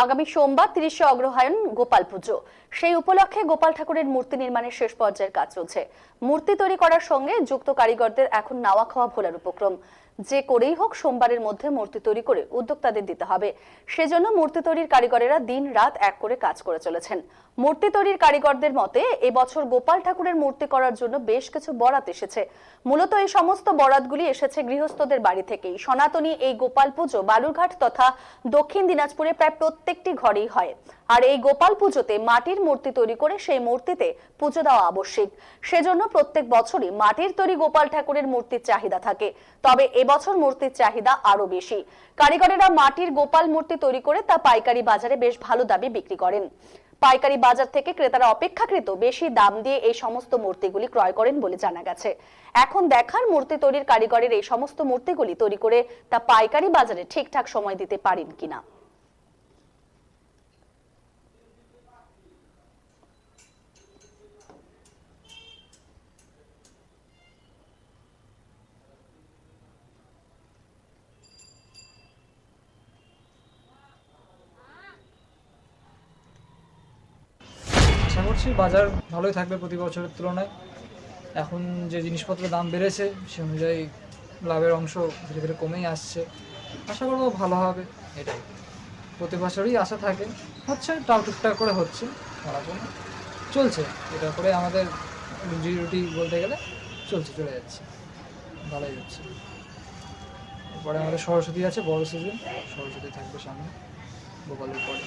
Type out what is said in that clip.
আগামী সোমবার ৩০শে অগ্রহায়ণ গোপাল পুজো। সেই উপলক্ষে গোপাল ঠাকুরের মূর্তি নির্মাণের শেষ পর্যায়ের কাজ চলছে। মূর্তি তৈরি করার সঙ্গে যুক্ত কারিগরদের এখন নাওয়া খাওয়া ভোলার উপক্রম। যে করেই হোক সোমবারের মধ্যে মূর্তি তৈরি করে উদ্যোক্তাদের দিতে হবে। সেজন্য মূর্তি তৈরির কারিগরেরা দিন রাত এক করে কাজ করে চলেছেন। মূর্তি তৈরির কারিগরদের মতে এবছর গোপাল ঠাকুরের মূর্তি করার জন্য বেশ কিছু বরাত এসেছে। মূলত এই সমস্ত বরাতগুলি এসেছে গৃহস্থদের বাড়ি থেকেই। সনাতনী এই গোপাল পুজো বালুরঘাট তথা দক্ষিণ দিনাজপুরে প্রায় প্রত্যেকটি ঘরেই হয়। আর এই গোপাল পুজোতে মাটির মূর্তি তৈরি করে সেই মূর্তিতে পুজো দেওয়া আবশ্যিক। সেজন্য প্রত্যেক বছরই মাটির তৈরি গোপাল ঠাকুরের মূর্তির চাহিদা থাকে। তবে এবছর মূর্তির চাহিদা আরো বেশি। কারিগরেরা মাটির গোপাল মূর্তি তৈরি করে তা পাইকারি বাজারে বেশ ভালো দামে বিক্রি করেন। পাইকারি বাজার থেকে ক্রেতারা অপেক্ষাকৃত বেশি দাম দিয়ে এই সমস্ত মূর্তিগুলি ক্রয় করেন বলে জানা গেছে। এখন দেখার মূর্তি তৈরির কারিগরের এই সমস্ত মূর্তিগুলি তৈরি করে তা পাইকারি বাজারে ঠিকঠাক সময় দিতে পারেন কিনা। আশা করছি বাজার ভালোই থাকবে প্রতি বছরের তুলনায়। এখন যে জিনিসপত্রের দাম বেড়েছে সে অনুযায়ী লাভের অংশ ধীরে ধীরে কমেই আসছে। আশা করবো ভালো হবে, এটাই প্রতি বছরই আশা থাকে। হচ্ছে তাও টুকটাক করে হচ্ছে, খারাপ না, চলছে। এটা করে আমাদের রুজি রুটি বলতে গেলে চলে যাচ্ছে, ভালোই হচ্ছে। এরপরে আমাদের সরস্বতী আছে, বড় সিজন। সরস্বতী থাকবে সামনে গোপালের পরে।